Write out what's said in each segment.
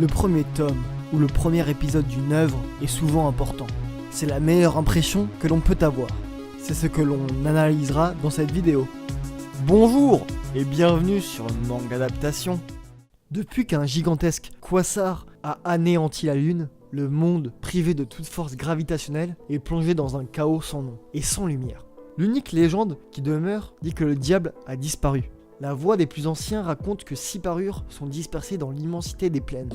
Le premier tome ou le premier épisode d'une œuvre est souvent important. C'est la meilleure impression que l'on peut avoir. C'est ce que l'on analysera dans cette vidéo. Bonjour et bienvenue sur Manga Adaptation. Depuis qu'un gigantesque quasar a anéanti la Lune, le monde, privé de toute force gravitationnelle, est plongé dans un chaos sans nom et sans lumière. L'unique légende qui demeure dit que le diable a disparu. La voix des plus anciens raconte que 6 parures sont dispersées dans l'immensité des plaines,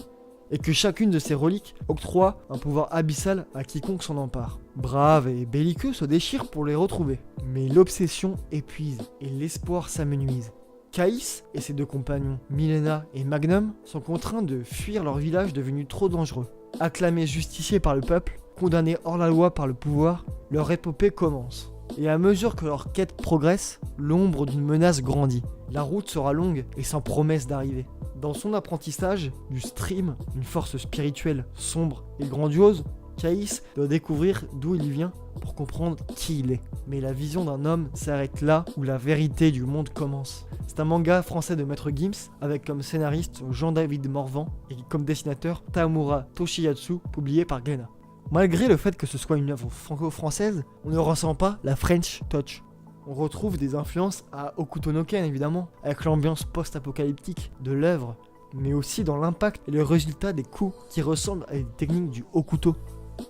et que chacune de ces reliques octroie un pouvoir abyssal à quiconque s'en empare. Brave et belliqueux se déchirent pour les retrouver, mais l'obsession épuise et l'espoir s'amenuise. Caïs et ses deux compagnons, Milena et Magnum, sont contraints de fuir leur village devenu trop dangereux. Acclamés justiciers par le peuple, condamnés hors la loi par le pouvoir, leur épopée commence. Et à mesure que leur quête progresse, l'ombre d'une menace grandit. La route sera longue et sans promesse d'arriver. Dans son apprentissage du stream, une force spirituelle sombre et grandiose, Caïs doit découvrir d'où il vient pour comprendre qui il est. Mais la vision d'un homme s'arrête là où la vérité du monde commence. C'est un manga français de Maître Gims avec comme scénariste Jean-David Morvan et comme dessinateur Tamura Toshiyatsu, publié par Glénat. Malgré le fait que ce soit une œuvre franco-française, on ne ressent pas la French touch. On retrouve des influences à Hokuto no Ken évidemment, avec l'ambiance post-apocalyptique de l'œuvre, mais aussi dans l'impact et le résultat des coups qui ressemblent à des techniques du Hokuto.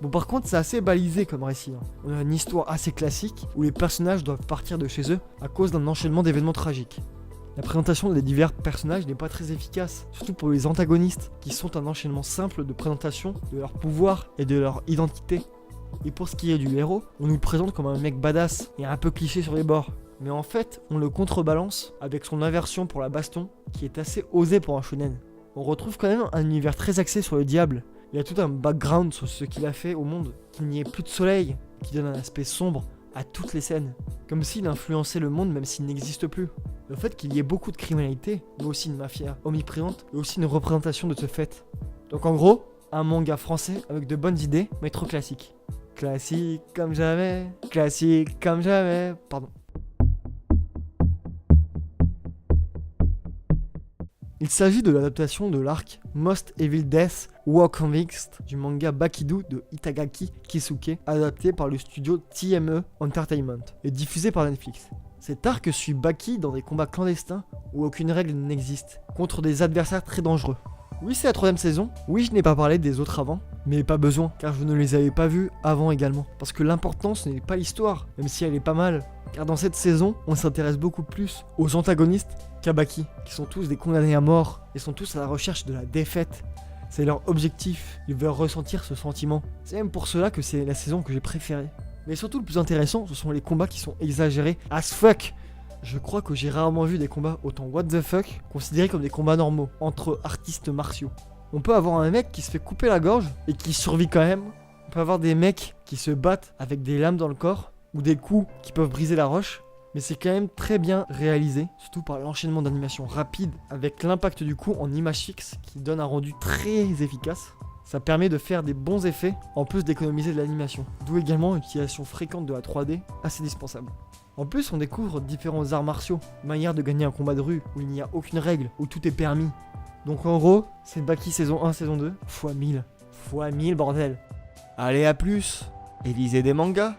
Bon, par contre, c'est assez balisé comme récit. On a une histoire assez classique où les personnages doivent partir de chez eux à cause d'un enchaînement d'événements tragiques. La présentation des divers personnages n'est pas très efficace, surtout pour les antagonistes, qui sont un enchaînement simple de présentation de leur pouvoir et de leur identité. Et pour ce qui est du héros, on nous le présente comme un mec badass et un peu cliché sur les bords. Mais en fait, on le contrebalance avec son aversion pour la baston, qui est assez osée pour un shonen. On retrouve quand même un univers très axé sur le diable. Il y a tout un background sur ce qu'il a fait au monde, qu'il n'y ait plus de soleil, qui donne un aspect sombre à toutes les scènes, comme s'il influençait le monde même s'il n'existe plus. Le fait qu'il y ait beaucoup de criminalité, mais aussi une mafia omniprésente, et aussi une représentation de ce fait. Donc en gros, un manga français avec de bonnes idées, mais trop classique. Classique comme jamais, pardon. Il s'agit de l'adaptation de l'arc Most Evil Death War Convict du manga Bakidu de Itagaki Kisuke, adapté par le studio TME Entertainment et diffusé par Netflix. Cet arc suit Baki dans des combats clandestins où aucune règle n'existe, contre des adversaires très dangereux. Oui, c'est la 3ème saison, oui, je n'ai pas parlé des autres avant, mais pas besoin, car je ne les avais pas vus avant également. Parce que l'important, ce n'est pas l'histoire, même si elle est pas mal. Car dans cette saison, on s'intéresse beaucoup plus aux antagonistes qu'à Baki, qui sont tous des condamnés à mort, et sont tous à la recherche de la défaite. C'est leur objectif, ils veulent ressentir ce sentiment. C'est même pour cela que c'est la saison que j'ai préférée. Mais surtout, le plus intéressant, ce sont les combats qui sont exagérés as fuck. Je crois que j'ai rarement vu des combats autant what the fuck, considérés comme des combats normaux, entre artistes martiaux. On peut avoir un mec qui se fait couper la gorge et qui survit quand même. On peut avoir des mecs qui se battent avec des lames dans le corps, ou des coups qui peuvent briser la roche. Mais c'est quand même très bien réalisé, surtout par l'enchaînement d'animations rapides, avec l'impact du coup en image fixe, qui donne un rendu très efficace. Ça permet de faire des bons effets, en plus d'économiser de l'animation. D'où également une utilisation fréquente de la 3D, assez dispensable. En plus, on découvre différents arts martiaux, manière de gagner un combat de rue, où il n'y a aucune règle, où tout est permis. Donc en gros, c'est Baki saison 1, saison 2, x 1000. x 1000 bordel. Allez, à plus, et lisez des mangas.